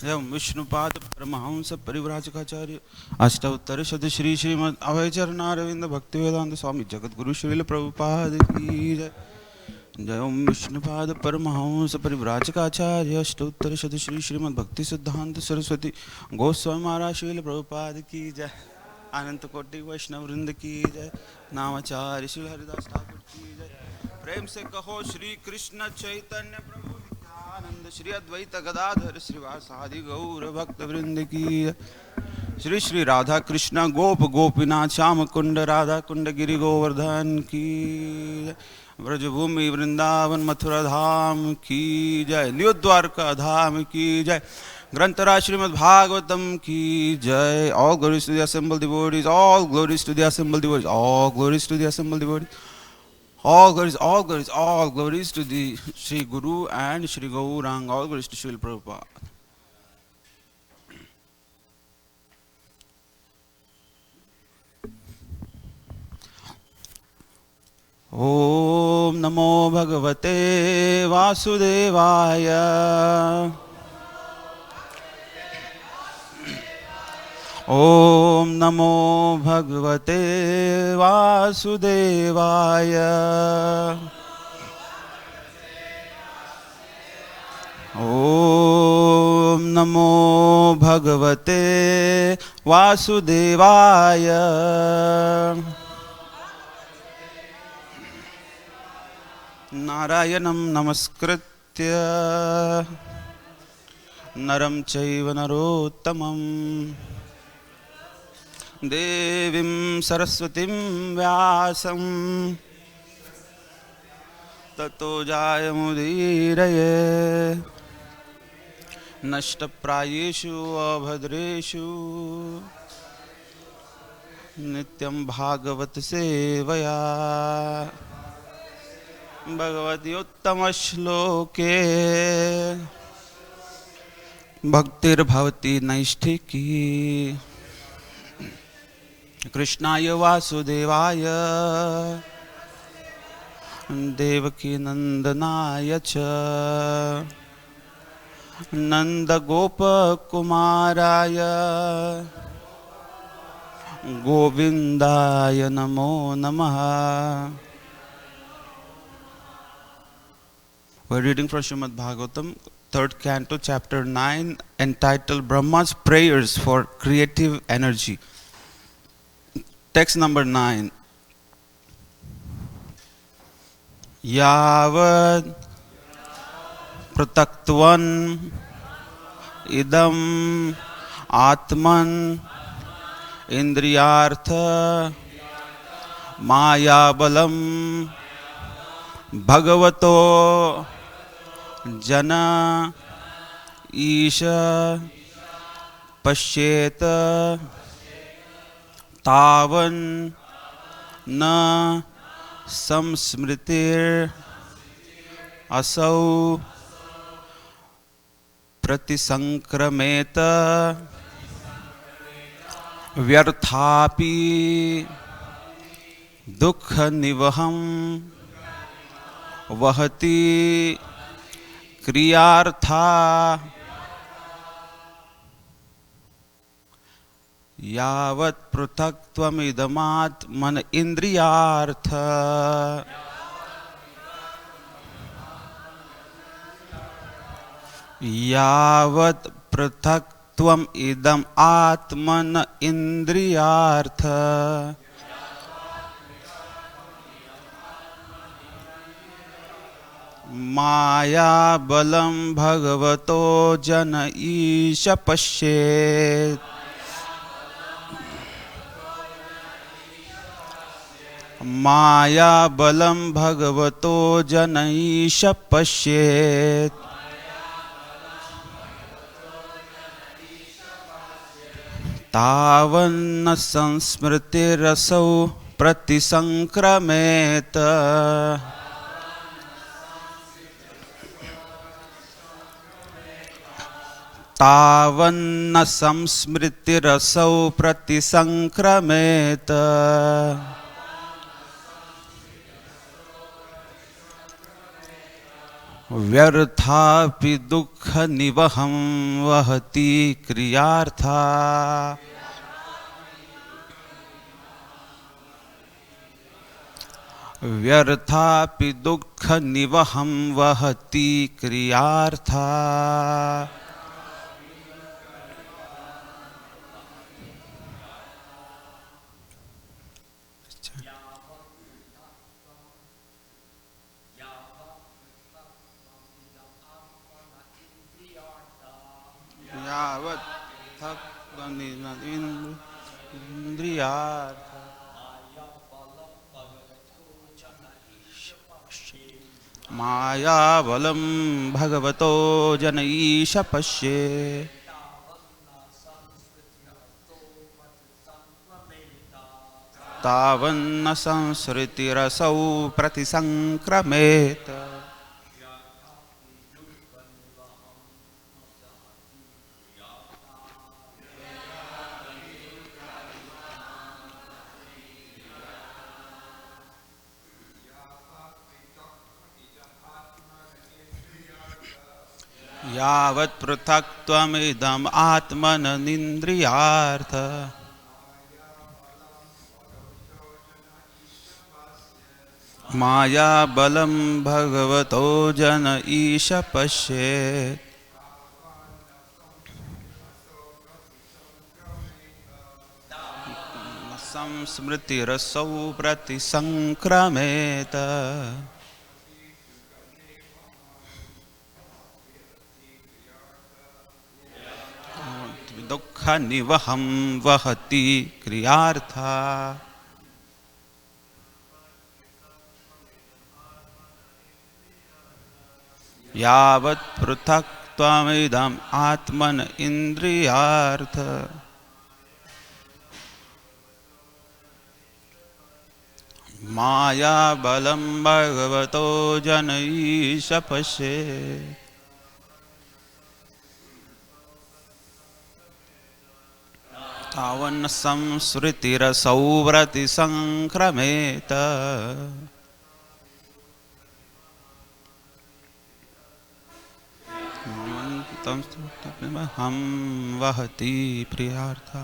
एवं विष्णुपाद परमहंस परिव्राजकाचार्य अष्टोत्तर शत श्री श्रीमद अभय चरणारविंद भक्ति वेदांत स्वामी जगत गुरु श्रील प्रभुपाद की जय। जय ओम विष्णुपाद परमहंस परिव्राजकाचार्य अष्टोत्तर शत श्री श्रीमद भक्ति सिद्धांत सरस्वती गोस्वामी महाराज श्रील प्रभुपाद की जय। अनंत कोटि वैष्णव वृंद की जय। नामाचार्य श्री हरिदास ठाकुर की जय। प्रेम से कहो श्री कृष्ण चैतन्य प्रभु आनंद श्री अद्वैत गदाधर श्रीवासादि गौर भक्त वृंद की श्री श्री राधा कृष्ण गोप गोपीनाथ श्याम कुंड राधा कुंड गिरि गोवर्धन की ब्रजभूमि वृंदावन मथुरा धाम की जय। न्यू द्वारका धाम की जय। ग्रंथराज श्रीमद् भागवतम की जय। All glories to the assembled devotees, all glories to the assembled devotees, all glories to the assembled devotees, all glories to the Sri Guru and Sri Gaurang, all glories to Srila Prabhupada. Om Namo Bhagavate Vasudevaya. Om Namo Bhagavate Vasudevaya. Om Namo Bhagavate Vasudevaya. Narayanam Namaskritya Naram Chaiva Narottamam Devim Saraswatim Vyasam Tato Jayamudiraye Nashtaprayeshu Abhadreshu Nityam Bhagavat Sevaya Bhagavati Uttama Shloke Bhaktir Bhavati Naishtiki Krishnaya Vasudevaya Devaki Nandanaya Cha Nanda Gopa Kumaraya Govindaya Namo Namaha. We're reading from Srimad Bhagavatam, 3rd canto, chapter 9, entitled Brahma's Prayers for Creative Energy. Text number 9. Yavad Prataktvan Idam Atman Indriyartha Maya Balam Bhagavato Jana Isha Pashyeta Tavan Na Samsmritir Asau Pratisankrameta Vyarthapi Dukha Nivaham Vahati Kriyartha Yavat Prutaktvam Idamat Man Indriyartha Yavat Prutaktvam Idam Atman Indriyartha Maya Balam Bhagavato Jana Isha Pashyet Maya Balam Bhagavato Jana Isha Pashyet Tavanna Sansmriti Rasau Pratisankrameta Tavanna Samsmriti Rasau Pratisankrameta व्यर्थापि दुःखनिवहं वहति क्रियार्था व्यर्थापि दुःखनिवहं वहति क्रियार्था यावत् इंद्रियार्थ मायाबलं भगवतो जनईश पश्ये तावन्न संसृतिरसौ प्रतिसंक्रमेत। यावत् पृथक्त्वमिदम् आत्मनिन्द्रियार्थ मायाबलं भगवतो जन ईश पश्येत् संस्मृतिरसौ प्रतिसंक्रमेत। दुःखनिवहं वहति क्रियार्था यावत् पृथक्त्वमिदम् आत्मन इन्द्रियार्थ मायाबलं भगवतो जनईश पश्येत्। तावन्न संसृतिरसौ प्रतिसंक्रमेत। हम वहति प्रियार्था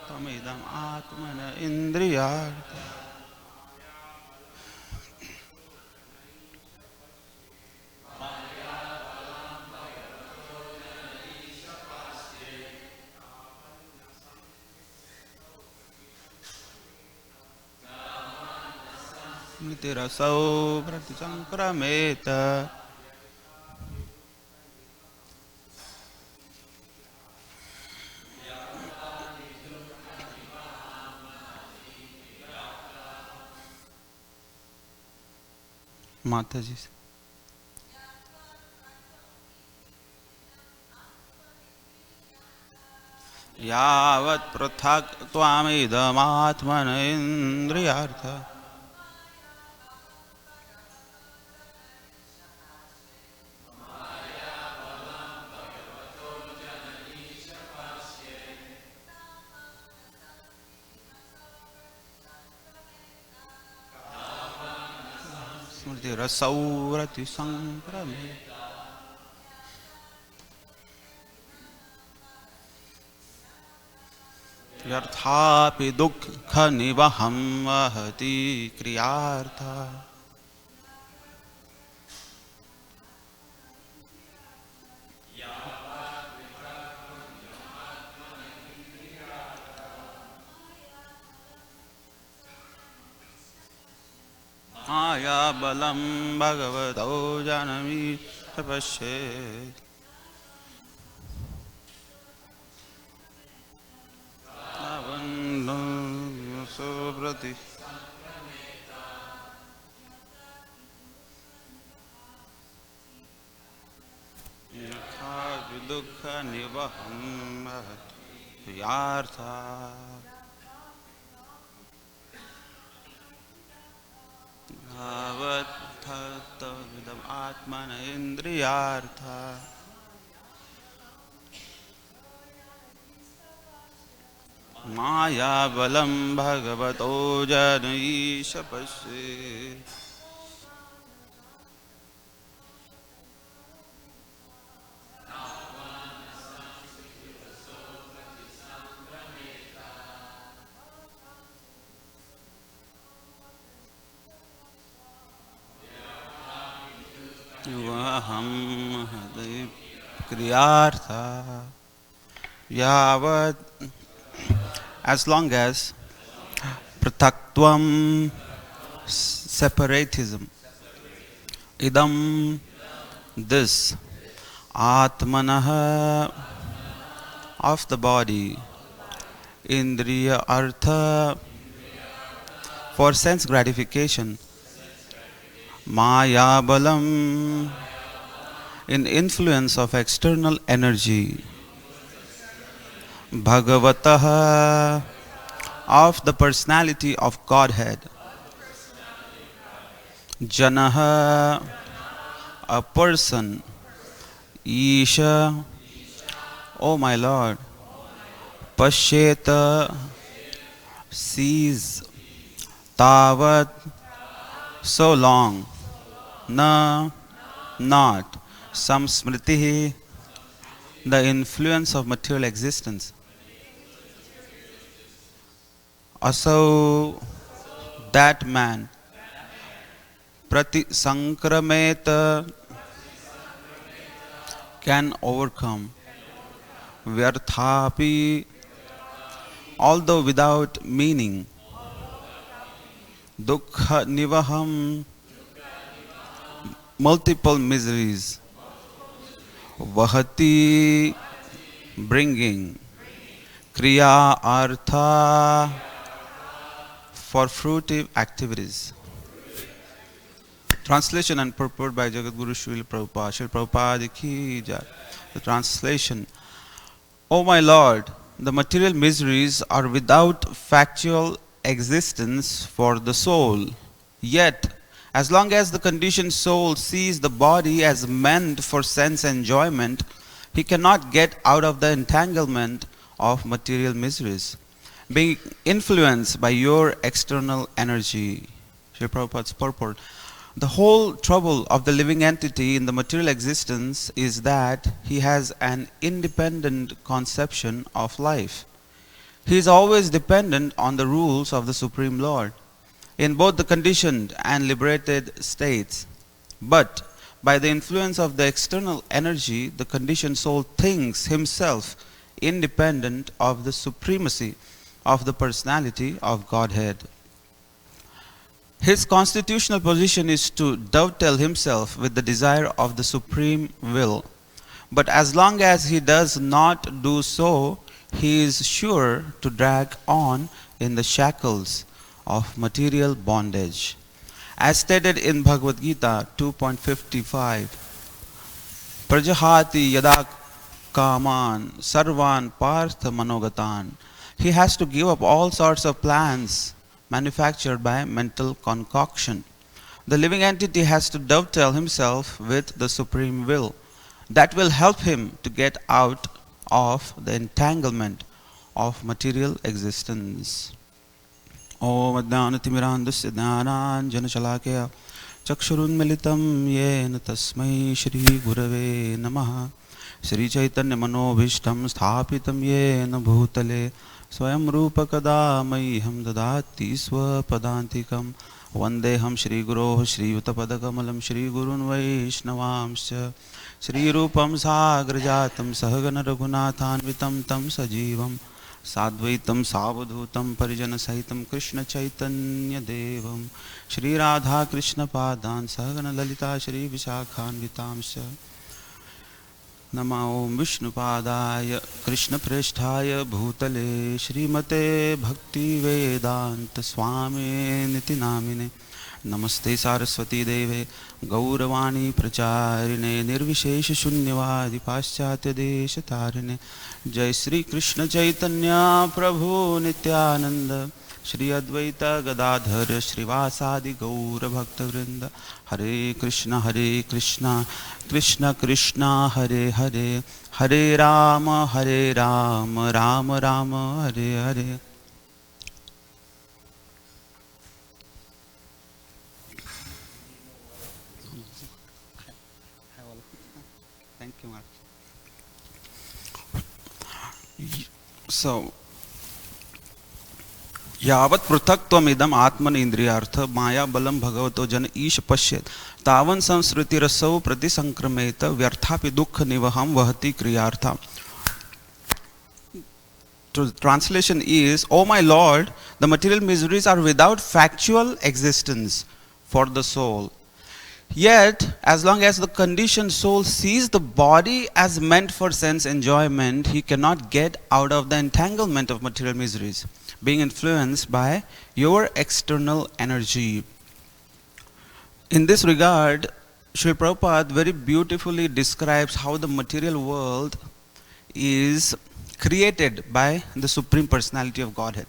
तमिदम् आत्मन इन्द्रियार्थ स्मृतिरसौ प्रतिसंक्रमेत। माता जी से यावत् पृथक् त्वामिदमात्मन इन्द्रियार्थ स्मृतिरसौ प्रतिसंक्रमेत। व्यर्थापि दुःखनिवहं वहति क्रियार्था मायाबलं भगवतो जनमीश पश्येत्। तावन्न सुप्रति दुःखनिवहं वहति क्रियार्था यावत्तमिदम् आत्मन इन्द्रियार्थ मायाबलं भगवतो जनईश पश्ये युवाहं हृदय क्रियार्था यावत्. As long as prathakvam, separatism, idam, this, atmanah, of the body, indriya artha, for sense gratification, maya balam, in influence of external energy, bhagavatah, of the personality of Godhead, janaha, a person, isha, O my Lord, pashyeta, sees, tavat, so long, na, not, samsmriti, the influence of material existence, asau, that man, prati sankrameta, can overcome, vyarthapi, although without meaning, dukkha nivaham, multiple miseries, vahati, bringing, kriya artha, for fruitive activities. Translation and purport by Jagadguru Srila Prabhupada. Srila Prabhupada ki jai. The translation. O my Lord, the material miseries are without factual existence for the soul. Yet, as long as the conditioned soul sees the body as meant for sense enjoyment, he cannot get out of the entanglement of material miseries, being influenced by your external energy. Srila Prabhupada's purport. The whole trouble of the living entity in the material existence is that he has an independent conception of life. He is always dependent on the rules of the Supreme Lord in both the conditioned and liberated states. But by the influence of the external energy, the conditioned soul thinks himself independent of the supremacy of the personality of Godhead. His constitutional position is to dovetail himself with the desire of the supreme will. But as long as he does not do so, he is sure to drag on in the shackles of material bondage. As stated in Bhagavad Gita 2.55, Prajahati yada kaman sarvan partha manogatan. He has to give up all sorts of plans manufactured by mental concoction. The living entity has to dovetail himself with the supreme will. That will help him to get out of the entanglement of material existence. Om Adnanatimirandasya Jnananjana Shalakaya Chakshurunmilitam Yena Tasmai Shri Gurave Namaha Shri Chaitanya Manobhishtam Sthapitam Yena Bhutale Swayam Rupa Kada Mayham Dadati Swapadantikam Vandeham Shri Guru Shri Utapadakamalam Shri Gurun Vaishnavamscha Shri Rupam Sagrajatam Sahagana Raghunathanvitam Tam Sajivam Sadvaitam Savadhutam Parijana Sahitam Krishna Chaitanya Devam Shri Radha Krishna Padan Sahagana Lalita Shri Vishakhanvitamscha Nama Om Vishnupadaya Krishna Preshthaya Bhutale Shrimate Bhakti Vedanta Swami Niti Namine Namaste Saraswati Deve Gauravani Pracharine Nirvishesha Shunyavadi Paschatya Deshatarine Jai Sri Krishna Chaitanya Prabhu Nityananda Shri Advaita Gadadhar Srivasadi Gaura Bhakta Vrinda. Hare Krishna Krishna Krishna Hare Hare, Hare Rama Rama Rama Hare Hare. Thank you, Mark. So, यावत् पृथक्त्वमिदम् आत्मनेन्द्रियार्थ माया बलम भगवतो जन ईश पश्येत तावन संस्कृति रसौ प्रति संक्रमेत व्यर्थापि दुख निवहम वहति क्रियार्था. Translation is, O my Lord, the material miseries are without factual existence for the soul. Yet, as long as the conditioned soul sees the body as meant for sense enjoyment, he cannot get out of the entanglement of material miseries, being influenced by your external energy. In this regard, Srila Prabhupada very beautifully describes how the material world is created by the Supreme Personality of Godhead.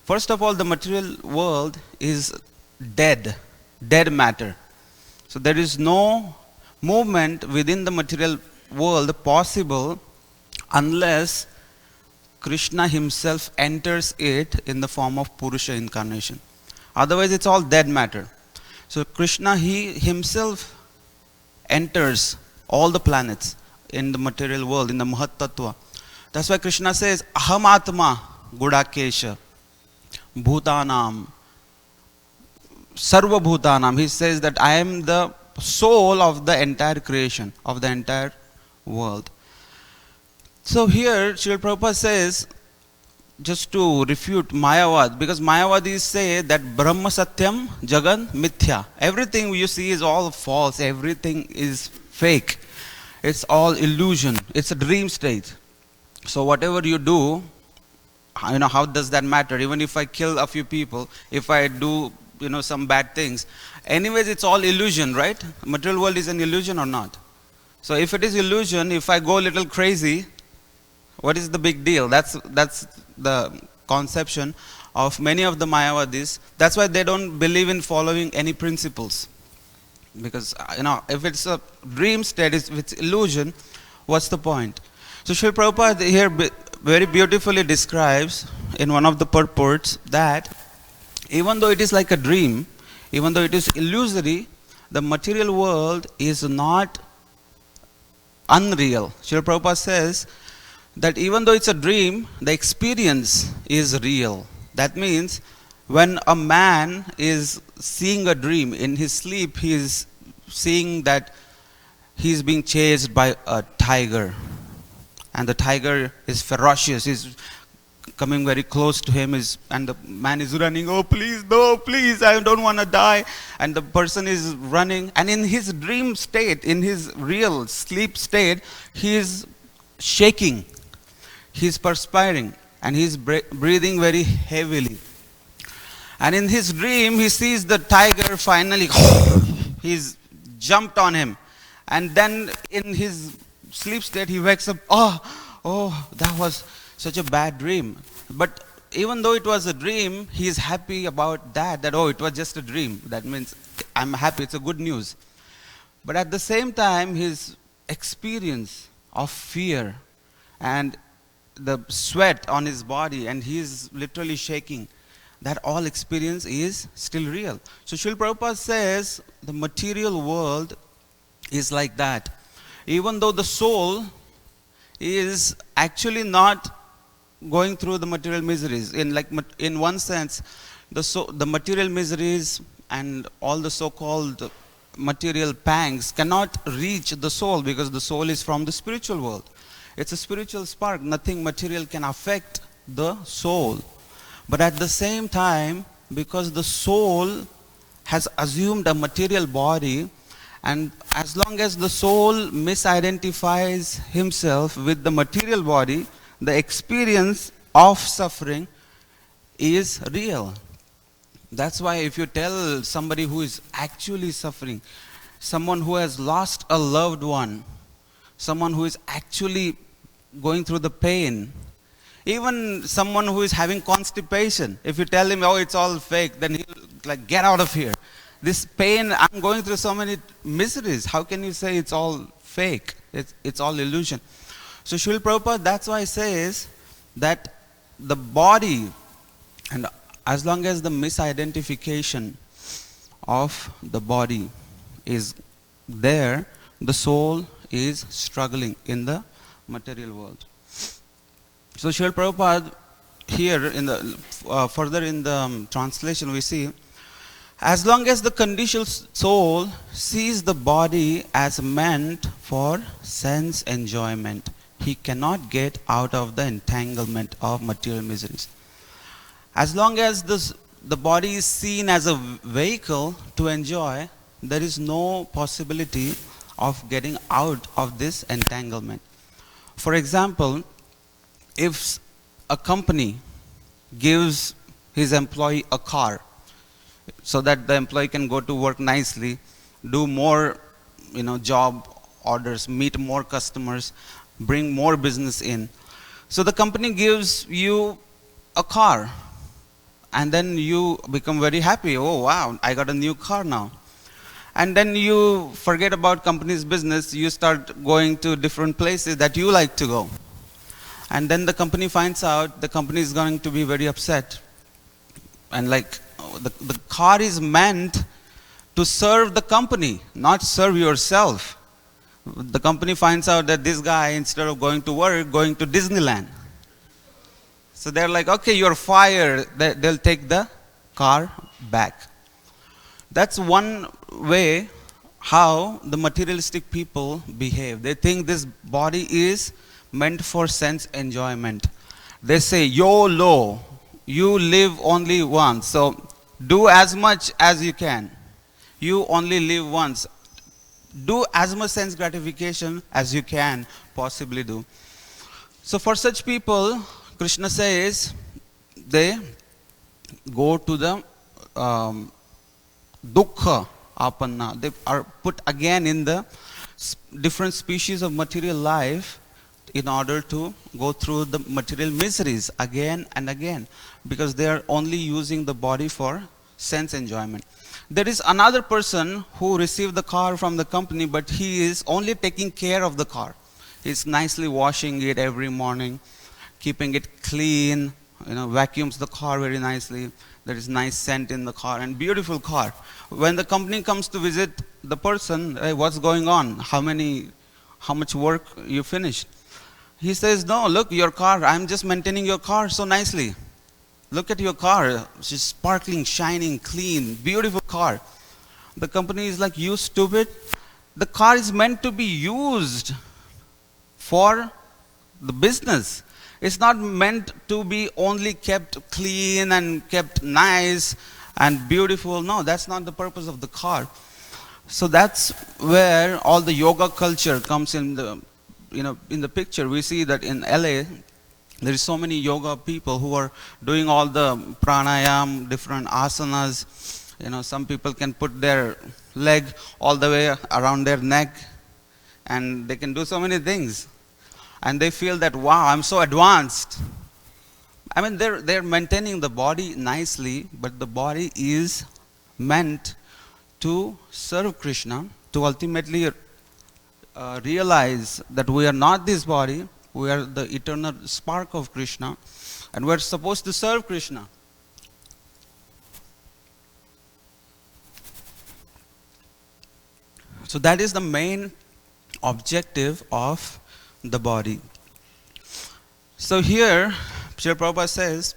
First of all, the material world is dead matter. So there is no movement within the material world possible unless Krishna himself enters it in the form of Purusha incarnation. Otherwise it's all dead matter. So Krishna, he himself enters all the planets in the material world, in the Mahat Tattva. That's why Krishna says, Aham Atma Gudakesha Bhutanam Sarva Bhutanam. He says that I am the soul of the entire creation, of the entire world. So here Srila Prabhupada says, just to refute Mayavad, because Mayavadis say that Brahma Satyam Jagan Mithya. Everything you see is all false, everything is fake. It's all illusion, it's a dream state. So whatever you do, how does that matter? Even if I kill a few people, if I do some bad things, anyways it's all illusion, right? Material world is an illusion or not? So if it is illusion, if I go a little crazy, what is the big deal? That's the conception of many of the Mayavadis. That's why they don't believe in following any principles. Because if it's a dream state, if it's illusion, what's the point? So Srila Prabhupada here very beautifully describes in one of the purports that even though it is like a dream, even though it is illusory, the material world is not unreal. Srila Prabhupada says that even though it's a dream, the experience is real. That means when a man is seeing a dream, in his sleep he is seeing that he is being chased by a tiger. And the tiger is ferocious, is coming very close to him, and the man is running, oh please, no, please, I don't want to die. And the person is running, and in his dream state, in his real sleep state, he is shaking, he is perspiring, and he is breathing very heavily. And in his dream, he sees the tiger finally, he's jumped on him. And then in his sleep state, he wakes up, oh, that was such a bad dream. But even though it was a dream, he is happy about that, oh, it was just a dream. That means I'm happy, it's a good news. But at the same time, his experience of fear and the sweat on his body, and he is literally shaking, that all experience is still real. So Srila Prabhupada says the material world is like that. Even though the soul is actually not going through the material miseries. In one sense, the material miseries and all the so-called material pangs cannot reach the soul, because the soul is from the spiritual world. It's a spiritual spark. Nothing material can affect the soul. But at the same time, because the soul has assumed a material body, and as long as the soul misidentifies himself with the material body, the experience of suffering is real. That's why if you tell somebody who is actually suffering, someone who has lost a loved one, someone who is actually going through the pain, Even someone who is having constipation, if you tell him, oh, it's all fake, then he'll like, get out of here. This pain, I'm going through so many miseries. How can you say it's all fake? It's all illusion. So Srila Prabhupada, that's why he says that the body, and as long as the misidentification of the body is there, the soul is struggling in the material world. So Srila Prabhupada here in the further in the translation we see, as long as the conditioned soul sees the body as meant for sense enjoyment, he cannot get out of the entanglement of material miseries. As long as the body is seen as a vehicle to enjoy, there is no possibility of getting out of this entanglement. For example, if a company gives his employee a car so that the employee can go to work nicely, do more job orders, meet more customers, bring more business in. So the company gives you a car, and then you become very happy. Oh wow, I got a new car now. And then you forget about company's business, you start going to different places that you like to go. And then the company finds out, the company is going to be very upset. And like, the car is meant to serve the company, not serve yourself. The company finds out that this guy, instead of going to work, going to Disneyland. So they're like, okay, you're fired. They'll take the car back. That's one way how the materialistic people behave. They think this body is meant for sense enjoyment. They say, YOLO, you live only once, so do as much as you can. You only live once. Do as much sense gratification as you can possibly do. So for such people, Krishna says, they go to the dukkha apanna. They are put again in the different species of material life in order to go through the material miseries again and again, because they are only using the body for sense enjoyment. There is another person who received the car from the company, but he is only taking care of the car. He's nicely washing it every morning, keeping it clean, vacuums the car very nicely. There is nice scent in the car and beautiful car. When the company comes to visit the person, hey, what's going on? How much work you finished? He says, no, look, your car, I'm just maintaining your car so nicely. Look at your car, it's sparkling, shining, clean, beautiful car. The company is like, you stupid. The car is meant to be used for the business. It's not meant to be only kept clean and kept nice and beautiful. No, that's not the purpose of the car. So that's where all the yoga culture comes in the picture. We see that in LA, there is so many yoga people who are doing all the pranayam, different asanas. Some people can put their leg all the way around their neck, and they can do so many things. And they feel that, wow, I'm so advanced. I mean, they're maintaining the body nicely, but the body is meant to serve Krishna, to ultimately realize that we are not this body, we are the eternal spark of Krishna, and we're supposed to serve Krishna. So that is the main objective of the body. So here, Srila Prabhupada says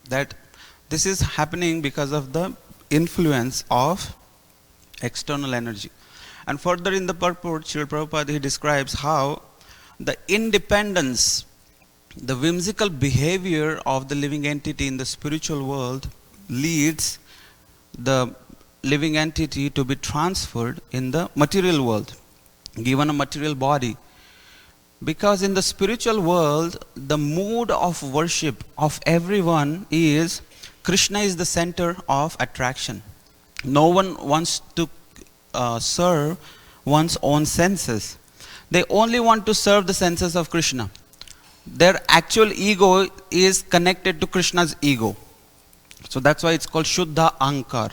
that this is happening because of the influence of external energy. And further in the purport, Srila Prabhupada, he describes how the independence, the whimsical behavior of the living entity in the spiritual world leads the living entity to be transferred in the material world, given a material body. Because in the spiritual world, the mood of worship of everyone is Krishna is the center of attraction. No one wants to serve one's own senses. They only want to serve the senses of Krishna. their actual ego is connected to Krishna's ego. So that's why it's called Shuddha Ankar.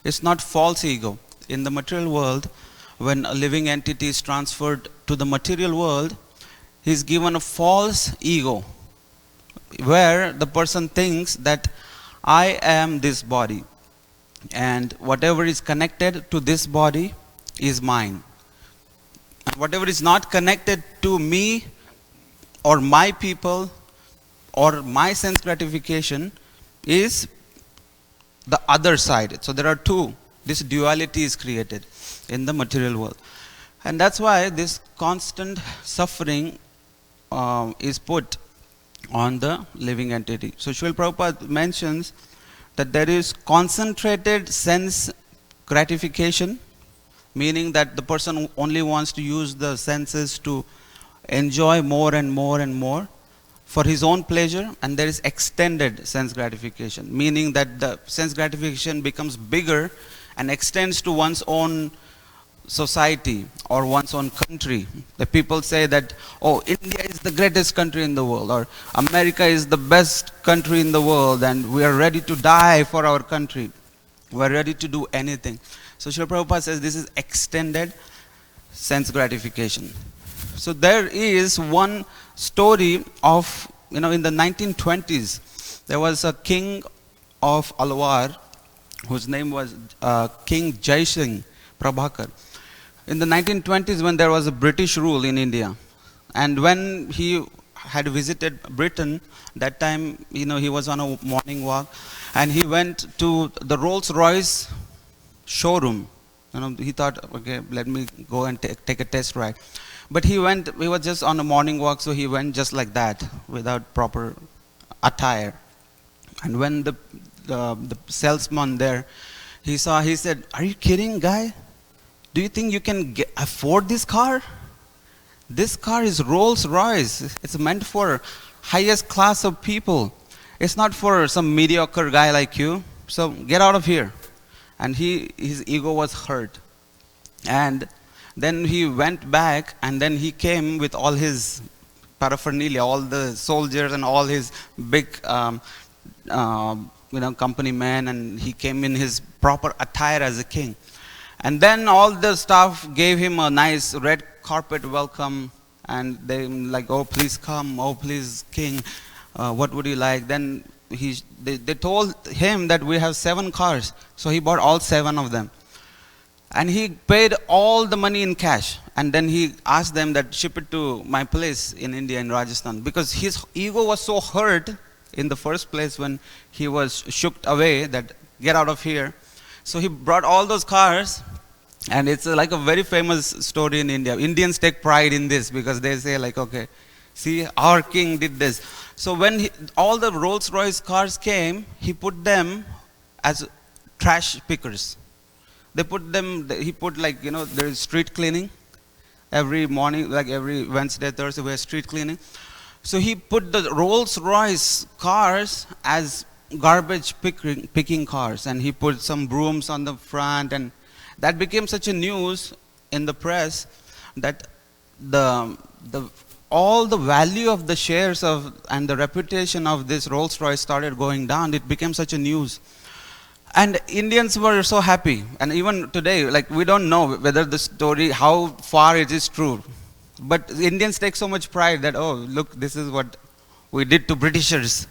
It's not false ego. In the material world, when a living entity is transferred to the material world, he's given a false ego where the person thinks that I am this body and whatever is connected to this body is mine. And whatever is not connected to me or my people or my sense gratification is the other side. So there are two. This duality is created in the material world. And that's why this constant suffering is put on the living entity. So Srila Prabhupada mentions that there is concentrated sense gratification, meaning that the person only wants to use the senses to enjoy more and more and more for his own pleasure, and there is extended sense gratification, meaning that the sense gratification becomes bigger and extends to one's own society or one's own country. The people say that, oh, India is the greatest country in the world, or America is the best country in the world, and we are ready to die for our country. We are ready to do anything. So Srila Prabhupada says this is extended sense gratification. So there is one story of, in the 1920s, there was a king of Alwar whose name was King Jai Singh Prabhakar. In the 1920s, when there was a British rule in India, and when he had visited Britain, that time, he was on a morning walk, and he went to the Rolls-Royce showroom. He thought, okay, let me go and take a test ride. But he was just on a morning walk, so he went just like that, without proper attire. And when the salesman there, he said, are you kidding, guy? Do you think you can afford this car? This car is Rolls-Royce. It's meant for highest class of people. It's not for some mediocre guy like you. So get out of here. And his ego was hurt. And then he went back, and then he came with all his paraphernalia, all the soldiers and all his big company men, and he came in his proper attire as a king. And then all the staff gave him a nice red carpet welcome, and they like, oh, please come, oh, please, king, what would you like? Then they told him that we have 7 cars, so he bought all 7 of them. And he paid all the money in cash, and then he asked them that ship it to my place in India, in Rajasthan, because his ego was so hurt in the first place when he was shooked away that get out of here. So he brought all those cars, and it's like a very famous story in India. Indians take pride in this because they say like, okay, see, our king did this. So when all the Rolls-Royce cars came, he put them as trash pickers. He put like, there is street cleaning. Every morning, like every Wednesday, Thursday, we have street cleaning. So he put the Rolls-Royce cars as garbage picking cars, and he put some brooms on the front, and that became such a news in the press that all the value of the shares and the reputation of this Rolls-Royce started going down. It became such a news. And Indians were so happy. And even today, like, we don't know whether the story, how far it is true. But Indians take so much pride that, oh, look, this is what we did to Britishers.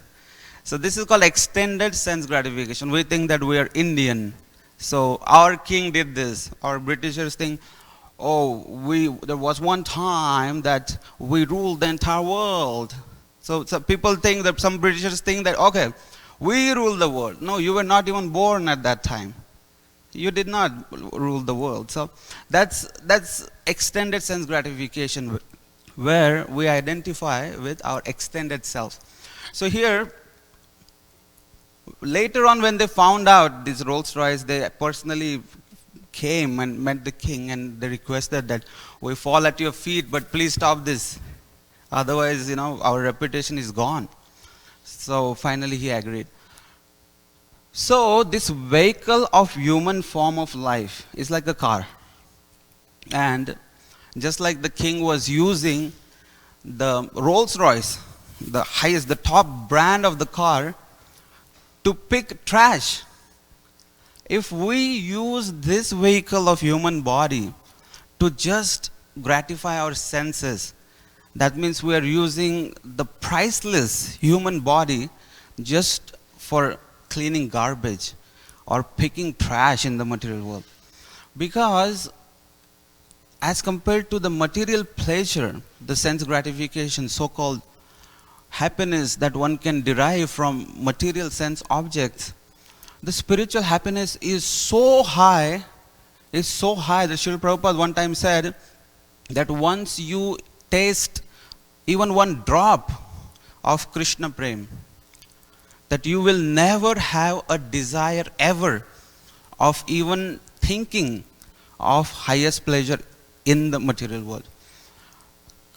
So this is called extended sense gratification. We think that we are Indian. So our king did this. Our Britishers think, oh, there was one time that we ruled the entire world. So people think that, some Britishers think that, okay, we rule the world. No, you were not even born at that time. You did not rule the world. So that's extended sense gratification, where we identify with our extended self. So here, later on when they found out this Rolls-Royce, they personally came and met the king, and they requested that we fall at your feet, but please stop this. Otherwise, our reputation is gone. So finally he agreed. So this vehicle of human form of life is like a car. And just like the king was using the Rolls-Royce the highest, the top brand of the car to pick trash. If we use this vehicle of human body to just gratify our senses, that means we are using the priceless human body just for cleaning garbage or picking trash in the material world. Because as compared to the material pleasure, the sense gratification, so-called happiness that one can derive from material sense objects, the spiritual happiness is so high that Srila Prabhupada one time said that once you taste even one drop of Krishna Prem, that you will never have a desire ever of even thinking of highest pleasure in the material world.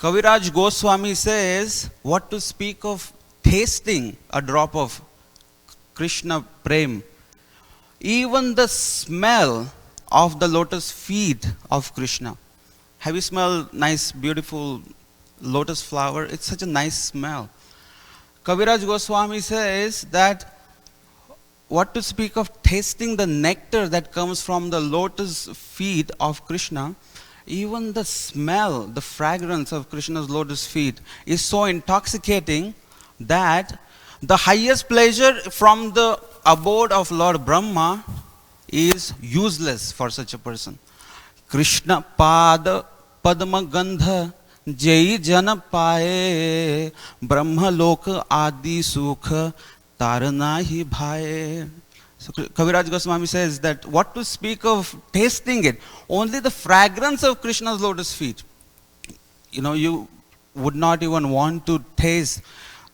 Kaviraj Goswami says, what to speak of tasting a drop of Krishna Prem, even the smell of the lotus feet of Krishna. Have you smelled nice, beautiful lotus flower? It's such a nice smell. Kaviraj Goswami says that what to speak of tasting the nectar that comes from the lotus feet of Krishna, even the smell, the fragrance of Krishna's lotus feet is so intoxicating that the highest pleasure from the abode of Lord Brahma is useless for such a person. Krishna Pada Padma Gandha Jai Jana Paye Brahma Loka Adi Sukha Tarana Hi Bhaye. So Kaviraj Goswami says that what to speak of tasting it, only the fragrance of Krishna's lotus feet. You would not even want to taste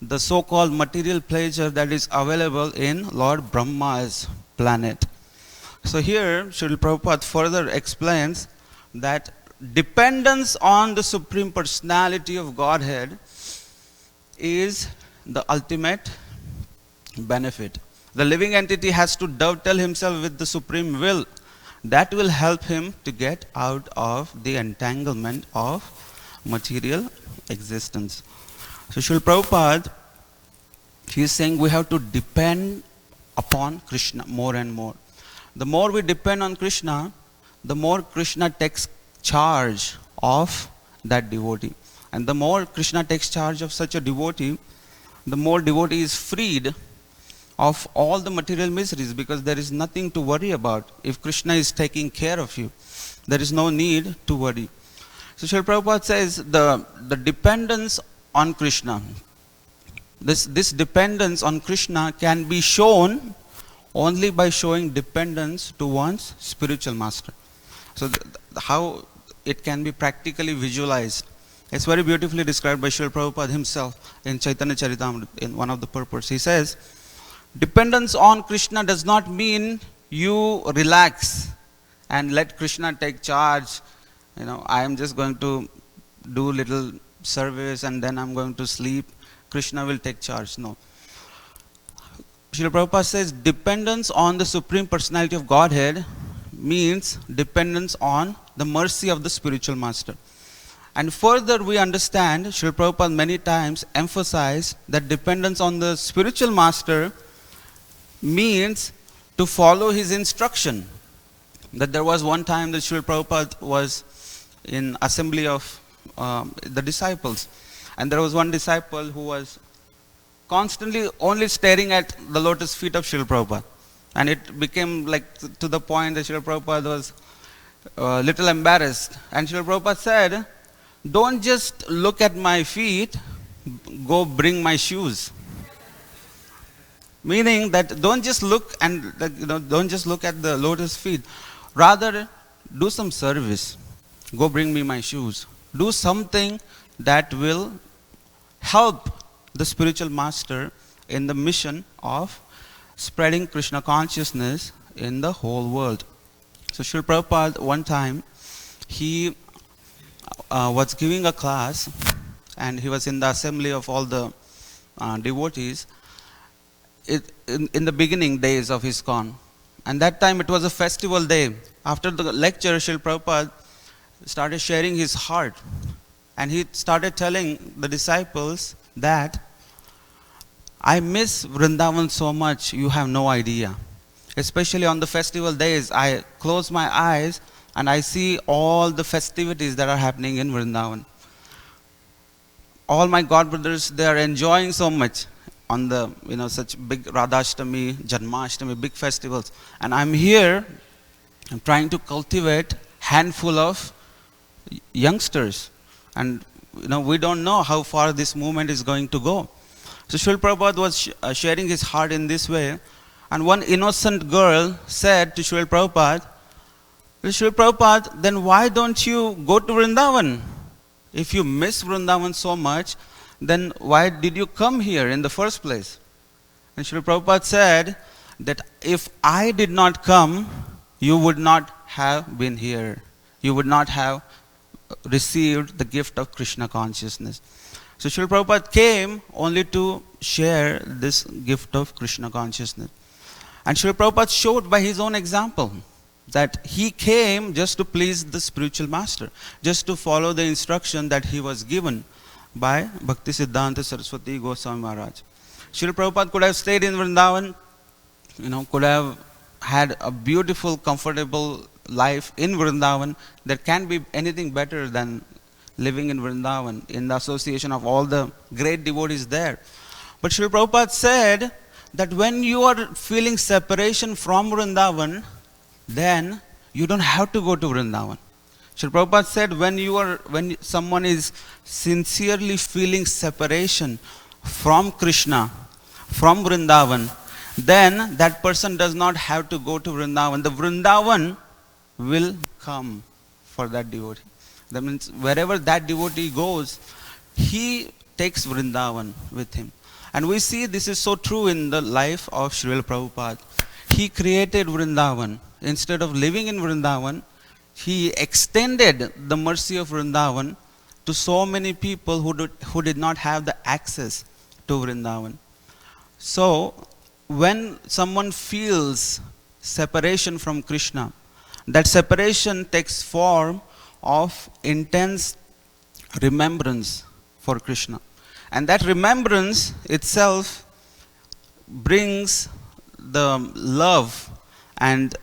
the so-called material pleasure that is available in Lord Brahma's planet. So here, Srila Prabhupada further explains that dependence on the Supreme Personality of Godhead is the ultimate benefit. The living entity has to dovetail himself with the Supreme Will. That will help him to get out of the entanglement of material existence. So Srila Prabhupada, he is saying we have to depend upon Krishna more and more. The more we depend on Krishna, the more Krishna takes charge of that devotee. And the more Krishna takes charge of such a devotee, the more devotee is freed of all the material miseries, because there is nothing to worry about. If Krishna is taking care of you, there is no need to worry. So Srila Prabhupada says the dependence on Krishna, this dependence on Krishna can be shown only by showing dependence to one's spiritual master. So how it can be practically visualized, it's very beautifully described by Srila Prabhupada himself in Chaitanya Charitamrita in one of the purports. He says, dependence on Krishna does not mean you relax and let Krishna take charge. I am just going to do little service and then I'm going to sleep. Krishna will take charge. No. Srila Prabhupada says dependence on the Supreme Personality of Godhead means dependence on the mercy of the spiritual master. And further we understand, Srila Prabhupada many times emphasized that dependence on the spiritual master means to follow his instruction. That there was one time that Srila Prabhupada was in assembly of the disciples, and there was one disciple who was constantly only staring at the lotus feet of Srila Prabhupada, and it became like to the point that Srila Prabhupada was a little embarrassed, and Srila Prabhupada said, don't just look at my feet, go bring my shoes. Meaning that don't just look and don't just look at the lotus feet. Rather, do some service. Go bring me my shoes. Do something that will help the spiritual master in the mission of spreading Krishna consciousness in the whole world. So Srila Prabhupada one time, he was giving a class, and he was in the assembly of all the devotees in the beginning days of ISKCON. And that time it was a festival day. After the lecture, Srila Prabhupada started sharing his heart. And he started telling the disciples that I miss Vrindavan so much, you have no idea. Especially on the festival days, I close my eyes and I see all the festivities that are happening in Vrindavan. All my god brothers, they are enjoying so much on the, such big Radhashtami, Janmashtami, big festivals. And I'm here, I'm trying to cultivate handful of youngsters. And, we don't know how far this movement is going to go. So Srila Prabhupada was sharing his heart in this way. And one innocent girl said to Srila Prabhupada, Srila Prabhupada, then why don't you go to Vrindavan? If you miss Vrindavan so much, then why did you come here in the first place? And Srila Prabhupada said that if I did not come, you would not have been here. You would not have received the gift of Krishna consciousness. So Srila Prabhupada came only to share this gift of Krishna consciousness. And Srila Prabhupada showed by his own example that he came just to please the spiritual master, just to follow the instruction that he was given by Bhakti Siddhanta Saraswati Goswami Maharaj. Srila Prabhupada could have stayed in Vrindavan, could have had a beautiful, comfortable life in Vrindavan. There can't be anything better than living in Vrindavan, in the association of all the great devotees there. But Srila Prabhupada said that when you are feeling separation from Vrindavan, then you don't have to go to Vrindavan. Srila Prabhupada said when someone is sincerely feeling separation from Krishna, from Vrindavan, then that person does not have to go to Vrindavan. The Vrindavan will come for that devotee. That means wherever that devotee goes, he takes Vrindavan with him. And we see this is so true in the life of Srila Prabhupada. He created Vrindavan. Instead of living in Vrindavan, he extended the mercy of Vrindavan to so many people who did not have the access to Vrindavan. So, when someone feels separation from Krishna, that separation takes form of intense remembrance for Krishna. And that remembrance itself brings the love and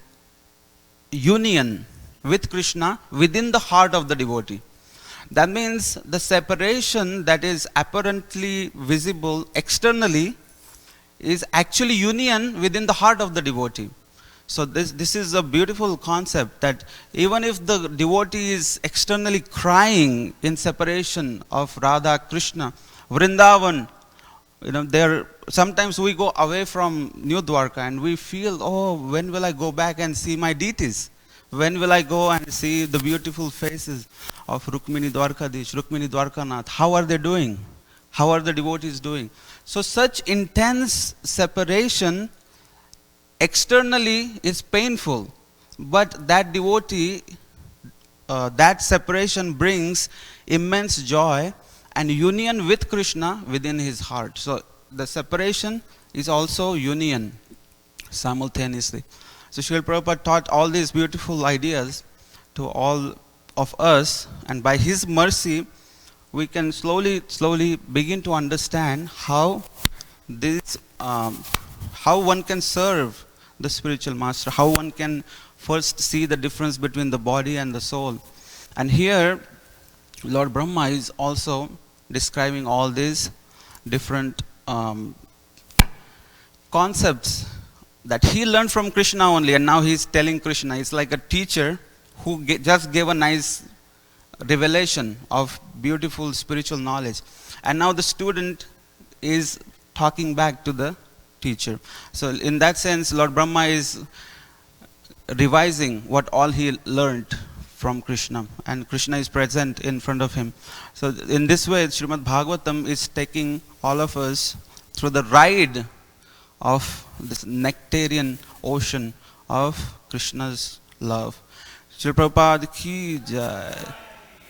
union with Krishna within the heart of the devotee. That means the separation that is apparently visible externally is actually union within the heart of the devotee. So this is a beautiful concept, that even if the devotee is externally crying in separation of Radha, Krishna, Vrindavan, there sometimes we go away from New Dwarka and we feel, oh, when will I go back and see my deities? When will I go and see the beautiful faces of Rukmini Dwarkadish, Rukmini Dwarkanath? How are they doing? How are the devotees doing? So such intense separation externally is painful, but that devotee, that separation brings immense joy and union with Krishna within his heart. So the separation is also union simultaneously. So Srila Prabhupada taught all these beautiful ideas to all of us, and by his mercy we can slowly begin to understand how one can serve the spiritual master, how one can first see the difference between the body and the soul. And here Lord Brahma is also describing all these different concepts that he learned from Krishna only, and now he's telling Krishna. It's like a teacher who just gave a nice revelation of beautiful spiritual knowledge, and now the student is talking back to the teacher. So in that sense, Lord Brahma is revising what all he learned from Krishna, and Krishna is present in front of him. So in this way, Srimad Bhagavatam is taking all of us through the ride of this nectarian ocean of Krishna's love. Shri Prabhupada ki jai.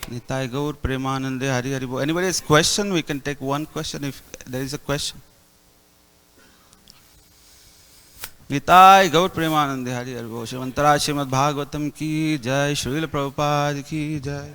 Nitai Gaur Premanande Hari Hari Bo. Anybody has a question? We can take one question if there is a question. Nitai Gaur Premanande Hari Hari Bo. Shrimantara Srimad Bhagavatam ki jai. Srila Prabhupada ki jai.